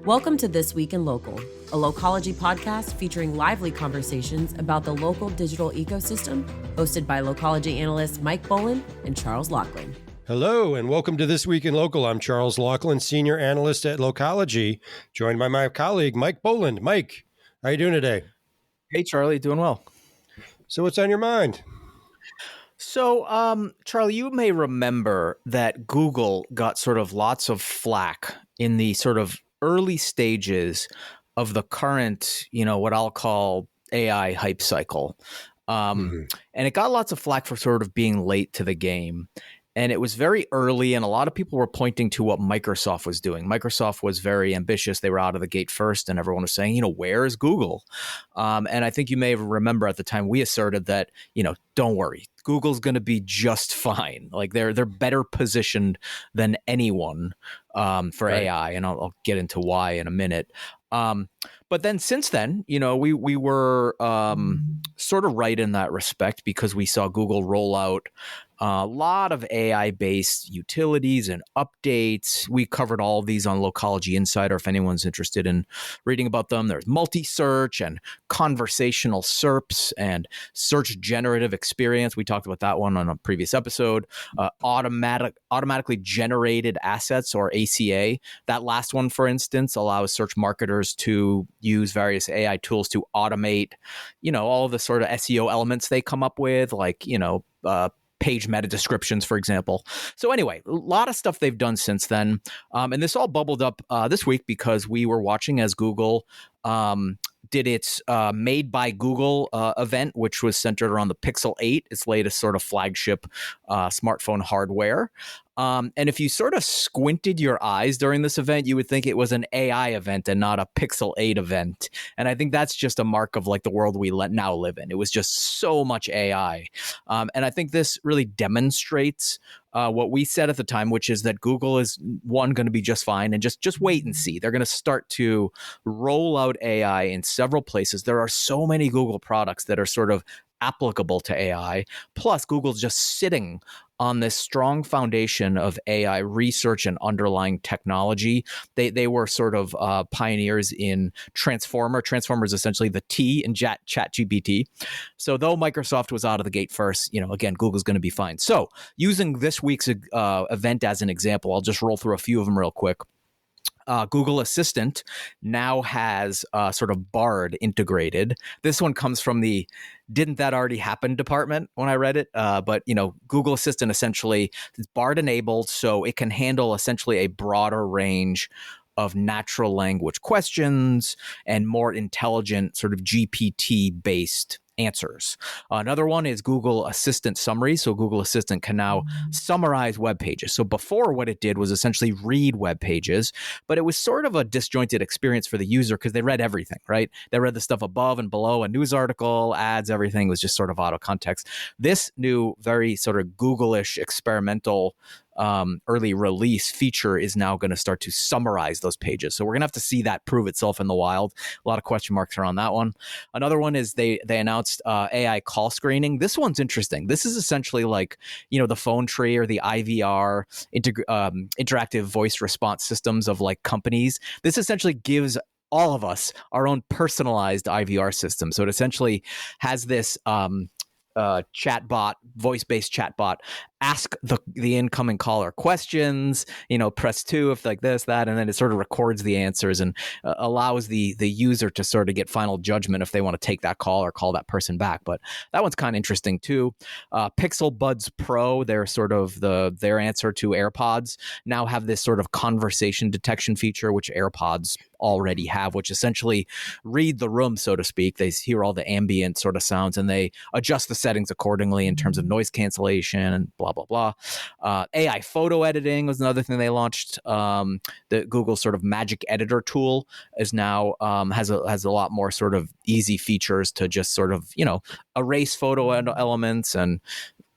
Welcome to This Week in Local, a Localogy podcast featuring lively conversations about the local digital ecosystem, hosted by Localogy analysts Mike Boland and Charles Laughlin. Hello, and welcome to This Week in Local. I'm Charles Laughlin, Senior Analyst at Localogy, joined by my colleague, Mike Boland. Mike, how you doing today? Hey, Charlie, doing well. So what's on your mind? So, Charlie, you may remember that Google got sort of lots of flack in the sort of early stages of the current, what I'll call AI hype cycle. And it got lots of flack for sort of being late to the game. And it was very early, and a lot of people were pointing to what Microsoft was doing. Microsoft was very ambitious. They were out of the gate first, and everyone was saying, where is Google? And I think you may remember at the time we asserted that, don't worry, Google's going to be just fine. Like they're better positioned than anyone for Right. AI, and I'll get into why in a minute. But then since then, we were sort of right in that respect because we saw Google roll out a lot of AI-based utilities and updates. We covered all of these on Localogy Insider if anyone's interested in reading about them. There's multi-search and conversational SERPs and search generative experience. We talked about that one on a previous episode. Automatically generated assets, or ACA. That last one, for instance, allows search marketers to use various AI tools to automate, all of the sort of SEO elements they come up with, like, page meta descriptions, for example. So anyway, a lot of stuff they've done since then. And this all bubbled up this week because we were watching as Google did its Made by Google event, which was centered around the Pixel 8, its latest sort of flagship smartphone hardware. And if you sort of squinted your eyes during this event, you would think it was an AI event and not a Pixel 8 event. And I think that's just a mark of like the world we now live in. It was just so much AI. And I think this really demonstrates what we said at the time, which is that Google is, one, going to be just fine, and just wait and see. They're going to start to roll out AI in several places. There are so many Google products that are sort of applicable to AI. Plus, Google's just sitting on this strong foundation of AI research and underlying technology. They were sort of pioneers in Transformer. Transformer is essentially the T in ChatGPT. So though Microsoft was out of the gate first, again, Google's going to be fine. So using this week's event as an example, I'll just roll through a few of them real quick. Google Assistant now has sort of Bard integrated. This one comes from the "didn't that already happen" department when I read it. But Google Assistant essentially is Bard enabled, so it can handle essentially a broader range of natural language questions and more intelligent sort of GPT-based answers. Another one is Google Assistant Summary. So Google Assistant can now summarize web pages. So before, what it did was essentially read web pages, but it was sort of a disjointed experience for the user because they read everything, right? They read the stuff above and below, a news article, ads, everything was just sort of out of context. This new, very sort of Google-ish experimental early release feature is now going to start to summarize those pages. So we're going to have to see that prove itself in the wild. A lot of question marks around that one. Another one is they announced AI call screening. This one's interesting. This is essentially like, the phone tree or the IVR, interactive voice response systems of like companies. This essentially gives all of us our own personalized IVR system. So it essentially has this chatbot, voice-based chatbot, ask the incoming caller questions, press 2 if like this, that, and then it sort of records the answers and allows the user to sort of get final judgment if they want to take that call or call that person back. But that one's kind of interesting too. Pixel Buds Pro, they're sort of their answer to AirPods, now have this sort of conversation detection feature, which AirPods already have, which essentially read the room, so to speak. They hear all the ambient sort of sounds and they adjust the settings accordingly in terms of noise cancellation and blah, blah, blah. AI photo editing was another thing they launched. The Google sort of magic editor tool is now has a lot more sort of easy features to just sort of, erase photo elements and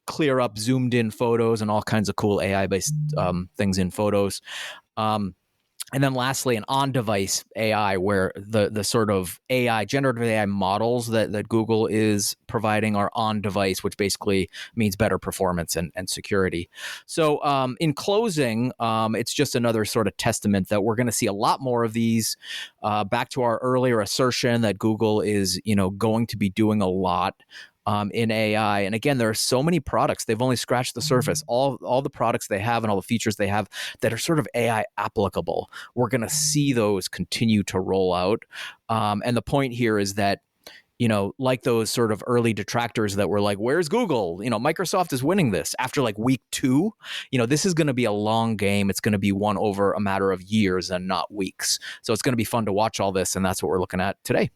clear up zoomed in photos and all kinds of cool AI based things in photos. And then lastly, an on-device AI, where the sort of AI, generative AI models that Google is providing are on-device, which basically means better performance and security. So in closing, it's just another sort of testament that we're going to see a lot more of these. Back to our earlier assertion that Google is, going to be doing a lot in AI. And again, there are so many products. They've only scratched the surface. All the products they have and all the features they have that are sort of AI applicable. We're going to see those continue to roll out. And the point here is that, like those sort of early detractors that were like, where's Google? Microsoft is winning this after like week 2. This is going to be a long game. It's going to be won over a matter of years and not weeks. So it's going to be fun to watch all this. And that's what we're looking at today.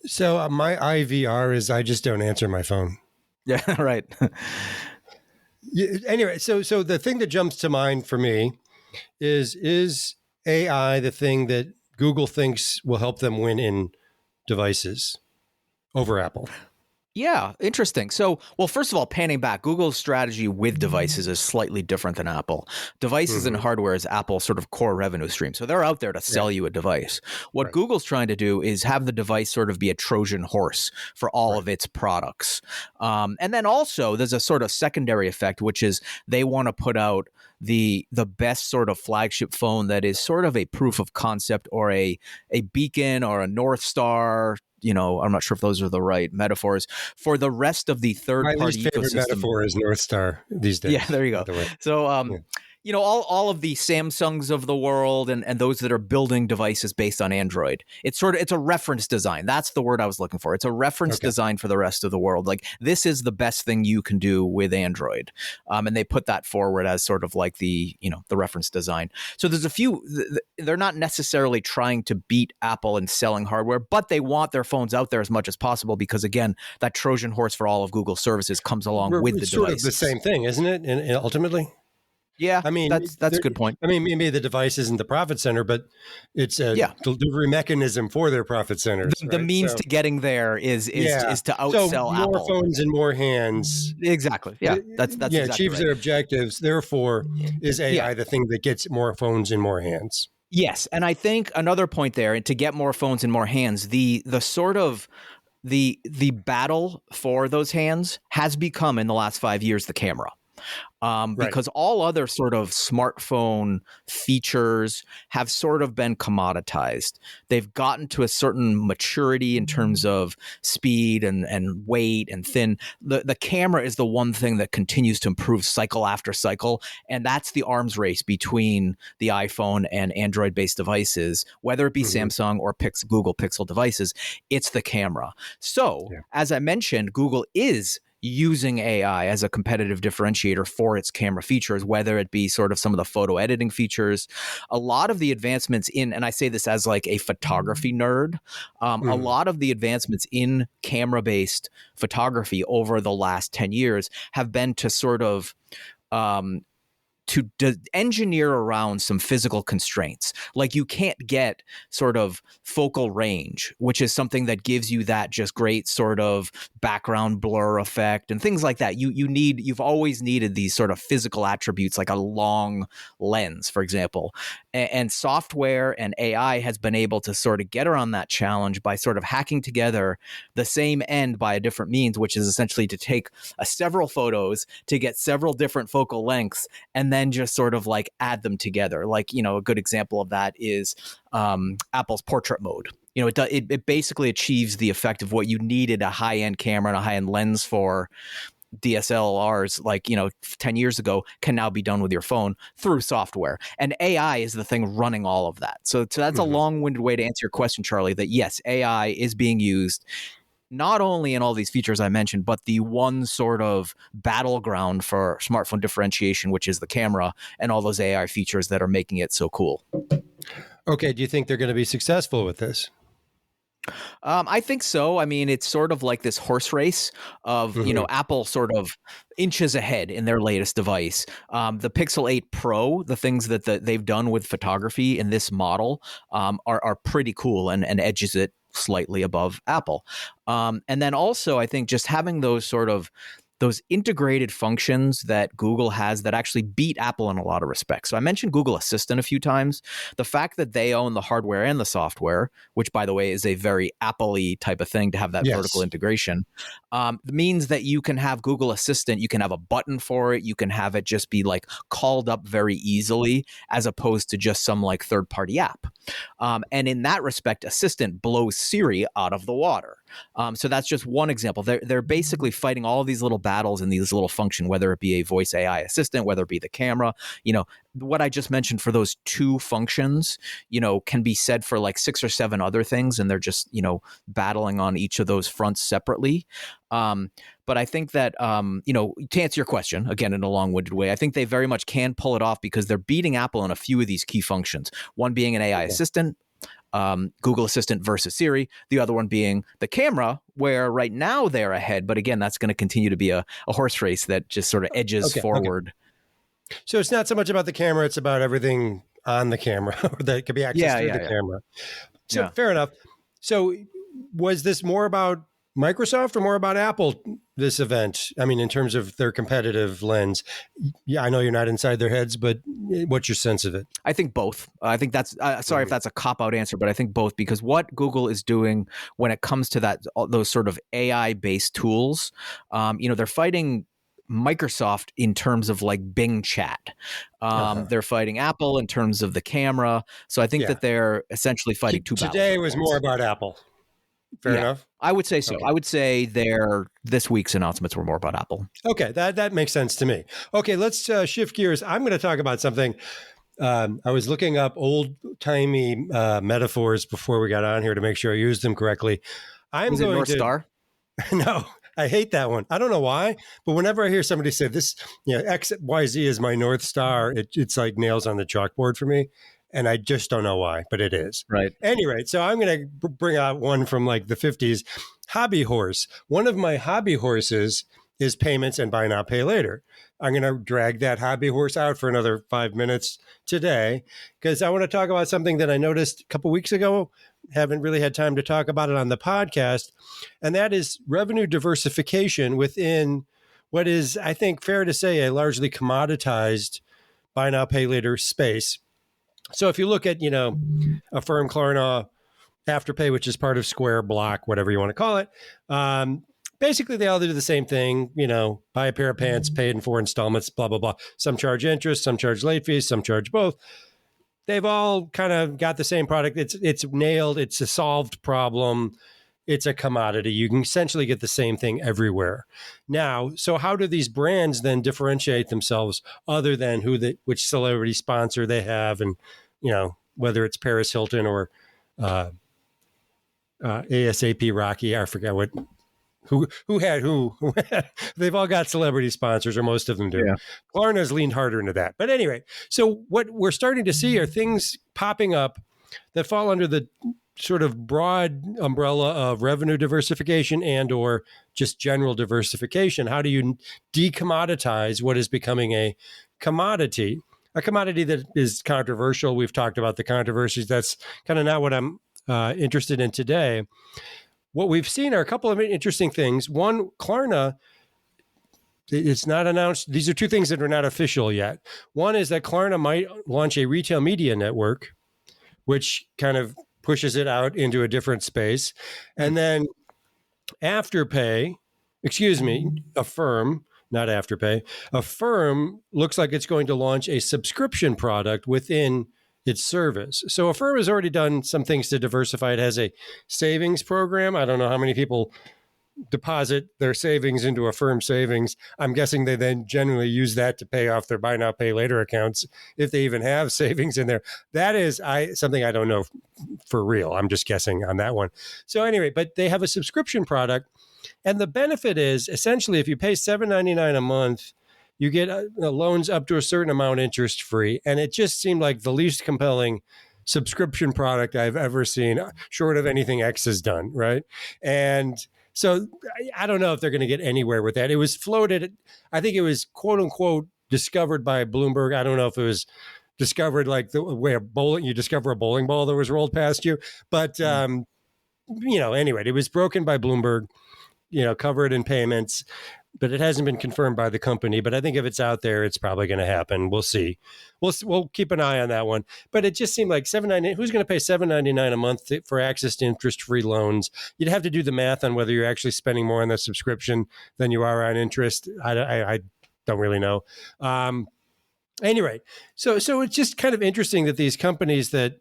So my IVR is I just don't answer my phone. Yeah, right. Anyway, so the thing that jumps to mind for me is AI the thing that Google thinks will help them win in devices over Apple? Yeah, interesting. So, well, first of all, panning back, Google's strategy with devices is slightly different than Apple. Devices and hardware is Apple's sort of core revenue stream. So they're out there to sell you a device. What Google's trying to do is have the device sort of be a Trojan horse for all of its products. And then also there's a sort of secondary effect, which is they want to put out the best sort of flagship phone that is sort of a proof of concept or a beacon or a North Star. I'm not sure if those are the right metaphors for the rest of the third-party ecosystem. My least favorite metaphor is North Star these days. Yeah, there you go. So, all of the Samsungs of the world and those that are building devices based on Android, it's a reference design. That's the word I was looking for. It's a reference design for the rest of the world. Like, this is the best thing you can do with Android. And they put that forward as sort of like the reference design. So there's a few, they're not necessarily trying to beat Apple in selling hardware, but they want their phones out there as much as possible because, again, that Trojan horse for all of Google services comes along with the device. It's sort of the same thing, isn't it? And ultimately? Yeah, I mean, that's a good point. I mean, maybe the device isn't the profit center, but it's a delivery mechanism for their profit centers. The means to getting there is to outsell more Apple. Phones in more hands. Exactly. Yeah, that's exactly achieves their objectives. Therefore, is AI the thing that gets more phones in more hands? Yes, and I think another point there, and to get more phones in more hands, the sort of the battle for those hands has become in the last 5 years the camera. Because all other sort of smartphone features have sort of been commoditized. They've gotten to a certain maturity in terms of speed and weight and thin. The camera is the one thing that continues to improve cycle after cycle, and that's the arms race between the iPhone and Android-based devices, whether it be Samsung or Google Pixel devices. It's the camera. So, as I mentioned, Google is using AI as a competitive differentiator for its camera features, whether it be sort of some of the photo editing features, a lot of the advancements and I say this as like a photography nerd, a lot of the advancements in camera-based photography over the last 10 years have been to sort of to engineer around some physical constraints. Like, you can't get sort of focal range, which is something that gives you that just great sort of background blur effect and things like that. You've always needed these sort of physical attributes, like a long lens, for example. And software and AI has been able to sort of get around that challenge by sort of hacking together the same end by a different means, which is essentially to take several photos to get several different focal lengths and then just sort of like add them together. Like, a good example of that is Apple's portrait mode. It basically achieves the effect of what you needed a high-end camera and a high-end lens for. DSLRs, 10 years ago, can now be done with your phone through software. And AI is the thing running all of that. So that's a long-winded way to answer your question, Charlie, that yes, AI is being used not only in all these features I mentioned, but the one sort of battleground for smartphone differentiation, which is the camera and all those AI features that are making it so cool. Okay. Do you think they're going to be successful with this? I think so. I mean, it's sort of like this horse race of, Apple sort of inches ahead in their latest device. The Pixel 8 Pro, the things that they've done with photography in this model are pretty cool and edges it slightly above Apple. And then also, I think just having those sort of those integrated functions that Google has that actually beat Apple in a lot of respects. So I mentioned Google Assistant a few times. The fact that they own the hardware and the software, which, by the way, is a very Apple-y type of thing to have that vertical integration, means that you can have Google Assistant, you can have a button for it, you can have it just be like called up very easily, as opposed to just some like third-party app. And in that respect, Assistant blows Siri out of the water. So that's just one example. They're basically fighting all of these little battles in these little functions, whether it be a voice AI assistant, whether it be the camera. What I just mentioned for those two functions, can be said for like 6 or 7 other things, and they're just, battling on each of those fronts separately. But I think that, to answer your question, again, in a long-winded way, I think they very much can pull it off because they're beating Apple in a few of these key functions. One being an AI assistant, Google Assistant versus Siri, the other one being the camera, where right now they're ahead. But again, that's going to continue to be a horse race that just sort of edges forward. Okay. So it's not so much about the camera, it's about everything on the camera that could be accessed through the camera. So fair enough. So was this more about Microsoft or more about Apple, this event? I mean, in terms of their competitive lens. Yeah, I know you're not inside their heads, but what's your sense of it? I think both. I think that's, sorry if that's a cop-out answer, but I think both, because what Google is doing when it comes to those sort of AI-based tools, they're fighting Microsoft in terms of like Bing chat. They're fighting Apple in terms of the camera. So I think that they're essentially fighting two battles. Today was more about Apple. Fair enough. I would say so. Okay. I would say this week's announcements were more about Apple. Okay, that makes sense to me. Okay, let's shift gears. I'm going to talk about something. I was looking up old-timey metaphors before we got on here to make sure I used them correctly. Is it North Star? No, I hate that one. I don't know why, but whenever I hear somebody say this, X, Y, Z is my North Star, it's like nails on the chalkboard for me. And I just don't know why, but it is. Right. Anyway, so I'm going to bring out one from like the 50s, hobby horse. One of my hobby horses is payments and buy now, pay later. I'm going to drag that hobby horse out for another 5 minutes today because I want to talk about something that I noticed a couple weeks ago. Haven't really had time to talk about it on the podcast. And that is revenue diversification within what is, I think, fair to say, a largely commoditized buy now, pay later space. So if you look at, Affirm, Klarna, Afterpay, which is part of Square, Block, whatever you want to call it, basically they all do the same thing, buy a pair of pants, pay it in 4 installments, blah, blah, blah. Some charge interest, some charge late fees, some charge both. They've all kind of got the same product. It's nailed. It's a solved problem. It's a commodity. You can essentially get the same thing everywhere. Now, so how do these brands then differentiate themselves other than which celebrity sponsor they have and, whether it's Paris Hilton or ASAP Rocky, I forget who had who. They've all got celebrity sponsors, or most of them do. Yeah. Klarna's leaned harder into that. But anyway, so what we're starting to see are things popping up that fall under the sort of broad umbrella of revenue diversification and or just general diversification. How do you decommoditize what is becoming a commodity that is controversial? We've talked about the controversies. That's kind of not what I'm interested in today. What we've seen are a couple of interesting things. One, Klarna, it's not announced. These are two things that are not official yet. One is that Klarna might launch a retail media network, which kind of pushes it out into a different space. And then Affirm, not Afterpay, Affirm looks like it's going to launch a subscription product within its service. So Affirm has already done some things to diversify. It has a savings program. I don't know how many people deposit their savings into Affirm savings. I'm guessing they then generally use that to pay off their buy now, pay later accounts, if they even have savings in there. That is something I don't know for real. I'm just guessing on that one. So anyway, but they have a subscription product. And the benefit is essentially if you pay $7.99 a month, you get loans up to a certain amount interest free. And it just seemed like the least compelling subscription product I've ever seen, short of anything X has done, right? And so I don't know if they're going to get anywhere with that. It was floated. I think it was quote unquote discovered by Bloomberg. I don't know if it was discovered like the way you discover a bowling ball that was rolled past you. But, anyway, it was broken by Bloomberg, covered in payments. but it hasn't been confirmed by the company. But I think if it's out there, it's probably going to happen. We'll see. We'll keep an eye on that one. But it just seemed like $7.99. Who's going to pay $7.99 a month for access to interest-free loans? You'd have to do the math on whether you're actually spending more on the subscription than you are on interest. I don't really know. Anyway, so it's just kind of interesting that these companies that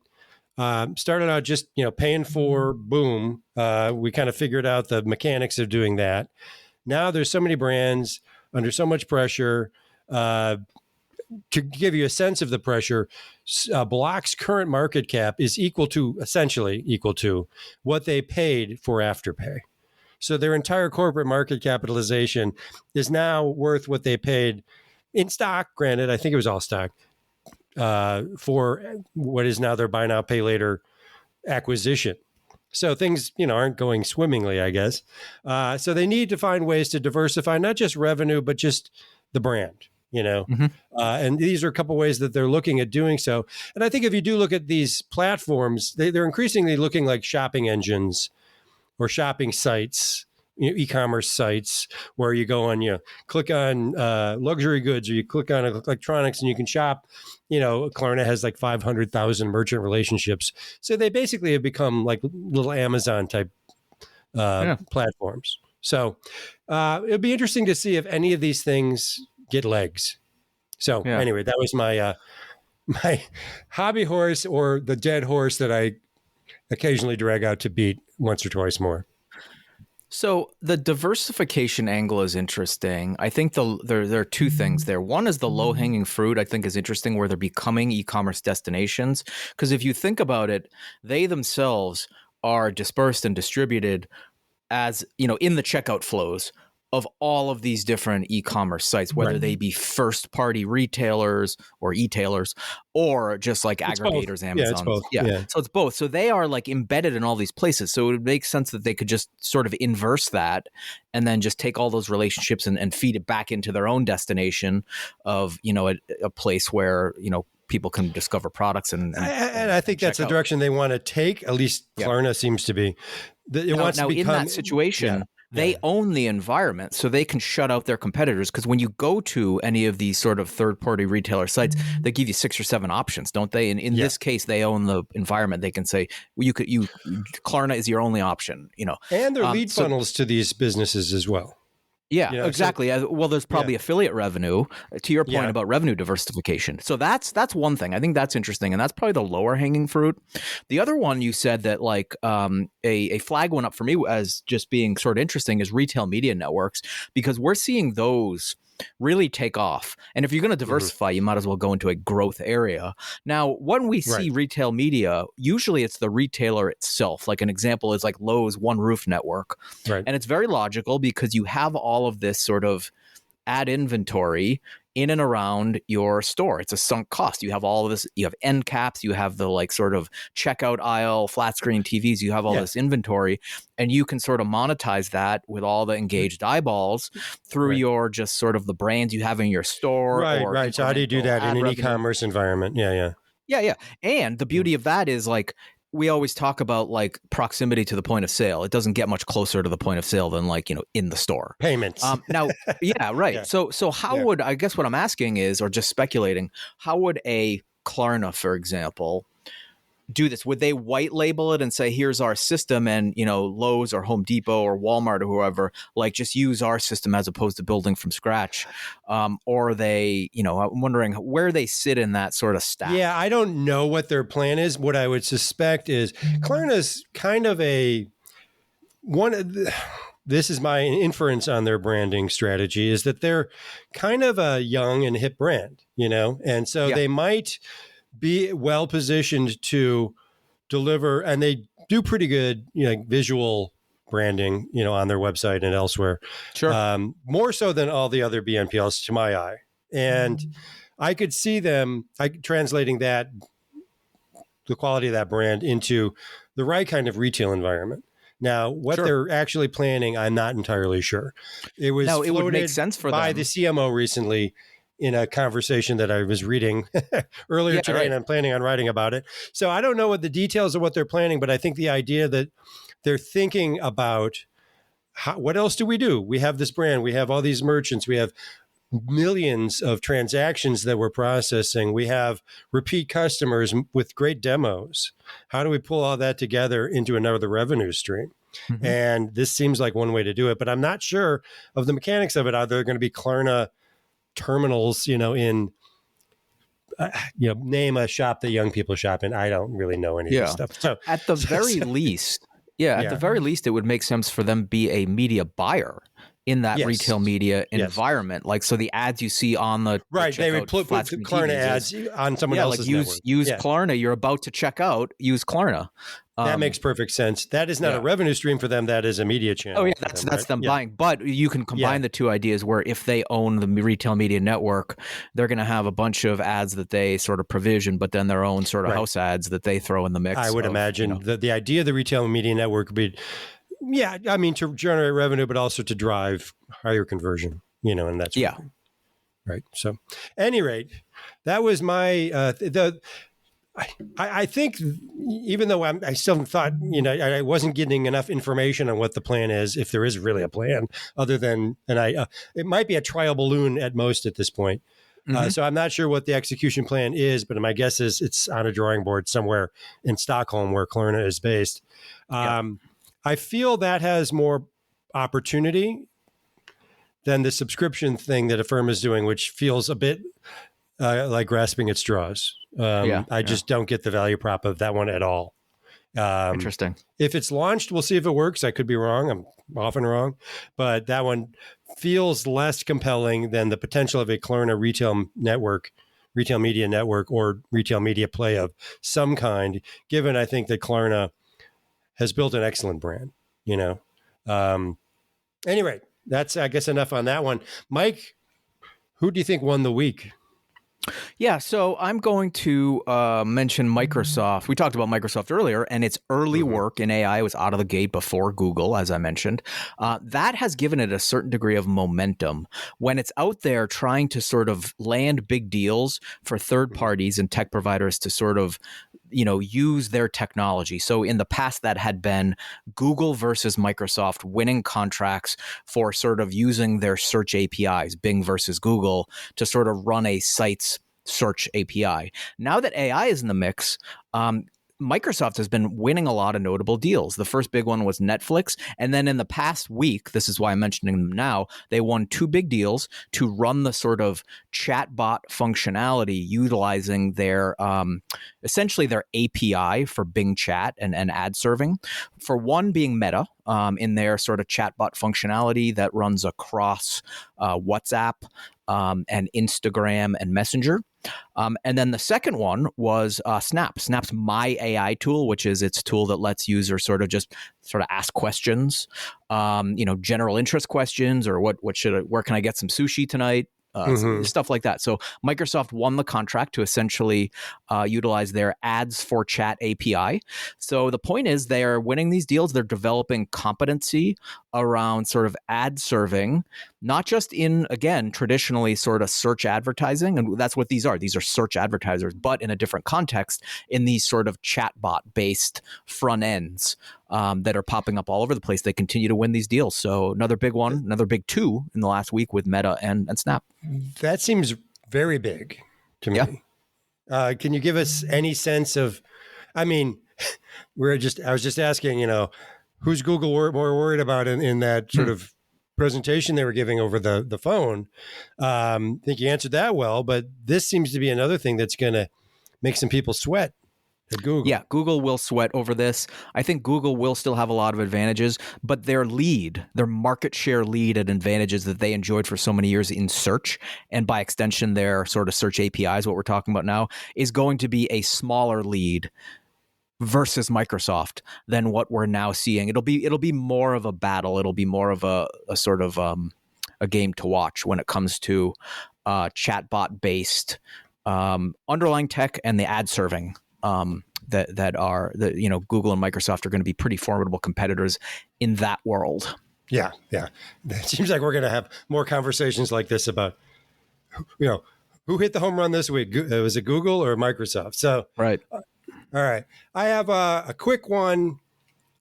started out just paying for boom, we kind of figured out the mechanics of doing that. Now there's so many brands under so much pressure. To give you a sense of the pressure, Block's current market cap is essentially equal to what they paid for Afterpay. So their entire corporate market capitalization is now worth what they paid in stock. Granted, I think it was all stock for what is now their buy now, pay later acquisition. So things, aren't going swimmingly, I guess. So they need to find ways to diversify, not just revenue, but just the brand, and these are a couple ways that they're looking at doing so. And I think if you do look at these platforms, they're increasingly looking like shopping engines or shopping sites, e-commerce sites where you go on, click on luxury goods or you click on electronics and you can shop. Klarna has like 500,000 merchant relationships. So they basically have become like little Amazon type platforms. So it'll be interesting to see if any of these things get legs. So anyway, that was my my hobby horse, or the dead horse that I occasionally drag out to beat once or twice more. So the diversification angle is interesting. I think there are two things there. One is the low-hanging fruit, I think, is interesting, where they're becoming e-commerce destinations. Because if you think about it, they themselves are dispersed and distributed as, in the checkout flows of all of these different e-commerce sites, whether they be first-party retailers or e-tailers or just like aggregators, Amazon. Yeah, it's both. Yeah. So it's both. So they are like embedded in all these places. So it would make sense that they could just sort of inverse that and then just take all those relationships and feed it back into their own destination of, a place where, people can discover products and I think that's the direction they want to take. At least Klarna seems to be. It wants to become, in that situation. They own the environment, so they can shut out their competitors. Because when you go to any of these sort of third-party retailer sites, they give you 6 or 7 options, don't they? And in this case, they own the environment. They can say, well, Klarna is your only option. And their lead funnels to these businesses as well. Yeah, exactly. Well, there's probably affiliate revenue, to your point about revenue diversification. So that's one thing. I think that's interesting. And that's probably the lower hanging fruit. The other one you said that like a flag went up for me as just being sort of interesting is retail media networks, because we're seeing those really take off. And if you're going to diversify, you might as well go into a growth area. Now, when we see retail media, usually it's the retailer itself. Like an example is like Lowe's One Roof Network. Right. And it's very logical because you have all of this sort of ad inventory in and around your store. It's a sunk cost. You have all of this, you have end caps, you have the like sort of checkout aisle, flat screen TVs, you have all this inventory, and you can sort of monetize that with all the engaged eyeballs through your just sort of the brands you have in your store. Right. So how do you do that in an e-commerce environment? Yeah. And the beauty of that is like, we always talk about like proximity to the point of sale. It doesn't get much closer to the point of sale than like, in the store. Payments. Now, right. So how would, I guess what I'm asking is, or just speculating, how would a Klarna, for example, do this? Would they white label it and say, here's our system, and, Lowe's or Home Depot or Walmart or whoever, like just use our system as opposed to building from scratch? Or they, I'm wondering where they sit in that sort of stack. Yeah, I don't know what their plan is. What I would suspect is Klarna's kind of this is my inference on their branding strategy, is that they're kind of a young and hip brand, and so they might be well positioned to deliver, and they do pretty good, visual branding, on their website and elsewhere. Sure. More so than all the other BNPLs to my eye. And I could see them translating the quality of that brand into the right kind of retail environment. Now, what they're actually planning, I'm not entirely sure. It was it would make sense for by them. the CMO recently in a conversation that I was reading earlier today, and I'm planning on writing about it. So I don't know what the details of what they're planning, but I think the idea that they're thinking about what else do? We have this brand. We have all these merchants. We have millions of transactions that we're processing. We have repeat customers with great demos. How do we pull all that together into another revenue stream? Mm-hmm. And this seems like one way to do it, but I'm not sure of the mechanics of it. Are there going to be Klarna terminals, in, name a shop that young people shop in? I don't really know any of this stuff. So at the very least, at the very least, it would make sense for them to be a media buyer in that retail media environment. Like, so the ads you see on the they would put Klarna ads on someone else's network. Use Klarna. You're about to check out, use Klarna. That makes perfect sense. That is not a revenue stream for them. That is a media channel. Oh yeah, that's them buying. But you can combine the two ideas where if they own the retail media network, they're going to have a bunch of ads that they sort of provision, but then their own sort of house ads that they throw in the mix. I would imagine that the idea of the retail media network would be, to generate revenue, but also to drive higher conversion, and that's right. So, at any rate, that was my I think, even though I still thought, I wasn't getting enough information on what the plan is, if there is really a plan, other than, it might be a trial balloon at most at this point. Mm-hmm. So I'm not sure what the execution plan is, but my guess is it's on a drawing board somewhere in Stockholm where Klarna is based. I feel that has more opportunity than the subscription thing that Affirm is doing, which feels a bit like grasping at straws. I just don't get the value prop of that one at all. Interesting. If it's launched, we'll see if it works. I could be wrong. I'm often wrong. But that one feels less compelling than the potential of a Klarna retail media network, or retail media play of some kind, given I think that Klarna has built an excellent brand, Anyway, that's, I guess, enough on that one. Mike, who do you think won the week? Yeah, so I'm going to mention Microsoft. We talked about Microsoft earlier, and its early work in AI was out of the gate before Google, as I mentioned. That has given it a certain degree of momentum when it's out there trying to sort of land big deals for third parties and tech providers to sort of use their technology. So in the past, that had been Google versus Microsoft winning contracts for sort of using their search APIs, Bing versus Google, to sort of run a site's search API. Now that AI is in the mix, Microsoft has been winning a lot of notable deals. The first big one was Netflix. And then in the past week, this is why I'm mentioning them now, they won two big deals to run the sort of chatbot functionality utilizing their, essentially their API for Bing Chat and ad serving. For one being Meta, in their sort of chatbot functionality that runs across WhatsApp and Instagram and Messenger. And then the second one was Snap. Snap's My AI tool, which is its tool that lets users sort of ask questions, general interest questions, or where can I get some sushi tonight? Stuff like that. So Microsoft won the contract to essentially utilize their ads for chat API. So the point is they are winning these deals. They're developing competency around sort of ad serving, not just in, again, traditionally sort of search advertising. And that's what these are. These are search advertisers, but in a different context in these sort of chatbot based front ends that are popping up all over the place. They continue to win these deals. So another big one, another big two in the last week with Meta and Snap. That seems very big to me. Can you give us any sense of, I was just asking, who's Google more worried about in that sort of presentation they were giving over the phone? I think you answered that well, but this seems to be another thing that's going to make some people sweat at Google. Yeah, Google will sweat over this. I think Google will still have a lot of advantages, but their market share lead and advantages that they enjoyed for so many years in search, and by extension, their sort of search APIs, what we're talking about now, is going to be a smaller lead versus Microsoft than what we're now seeing. It'll be more of a battle. It'll be more of a sort of a game to watch when it comes to chatbot based underlying tech and the ad serving. That Google and Microsoft are going to be pretty formidable competitors in that world. Yeah. It seems like we're going to have more conversations like this about, who hit the home run this week? Was it Google or Microsoft? So, right. All right. I have a quick one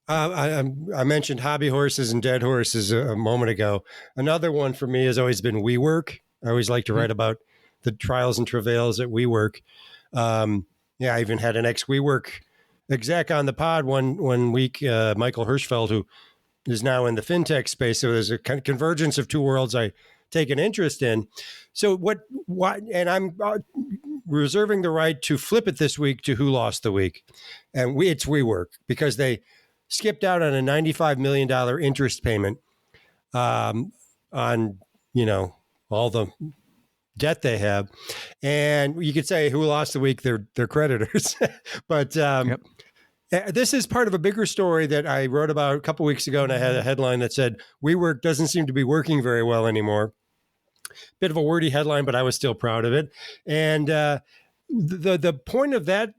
I mentioned hobby horses and dead horses a moment ago. Another one for me has always been WeWork. I always like to write about the trials and travails at WeWork. I even had an ex-WeWork exec on the pod one week, Michael Hirschfeld, who is now in the fintech space. So there's a kind of convergence of two worlds I take an interest in. So what, and I'm reserving the right to flip it this week to who lost the week. And it's WeWork, because they skipped out on a $95 million interest payment on, all the debt they have. And you could say who lost the week, their creditors. But this is part of a bigger story that I wrote about a couple weeks ago, and I had a headline that said, WeWork doesn't seem to be working very well anymore. Bit of a wordy headline, but I was still proud of it. And the point of that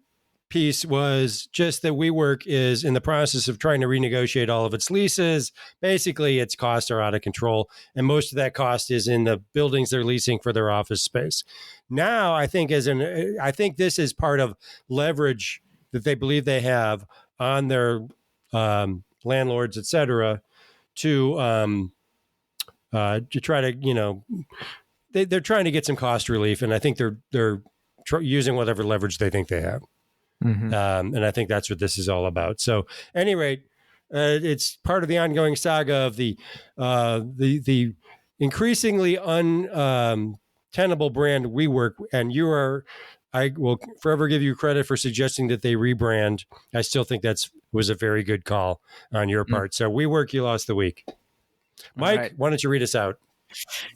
piece was just that WeWork is in the process of trying to renegotiate all of its leases. Basically, its costs are out of control, and most of that cost is in the buildings they're leasing for their office space. Now, I think this is part of leverage that they believe they have on their landlords, et cetera, to try to, they're trying to get some cost relief, and I think they're using whatever leverage they think they have. Mm-hmm. And I think that's what this is all about. So, at any rate, it's part of the ongoing saga of the increasingly untenable brand WeWork. And I will forever give you credit for suggesting that they rebrand. I still think was a very good call on your part. So WeWork, you lost the week. Mike, why don't you read us out?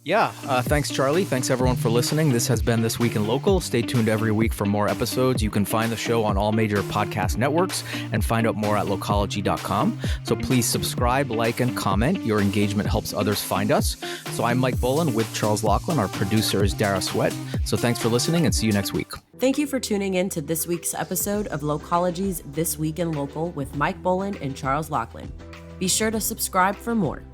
Yeah. Thanks, Charlie. Thanks, everyone, for listening. This has been This Week in Local. Stay tuned every week for more episodes. You can find the show on all major podcast networks and find out more at localogy.com. So please subscribe, like, and comment. Your engagement helps others find us. So I'm Mike Boland with Charles Laughlin. Our producer is Dara Sweat. So thanks for listening, and see you next week. Thank you for tuning in to this week's episode of Localogy's This Week in Local with Mike Boland and Charles Laughlin. Be sure to subscribe for more.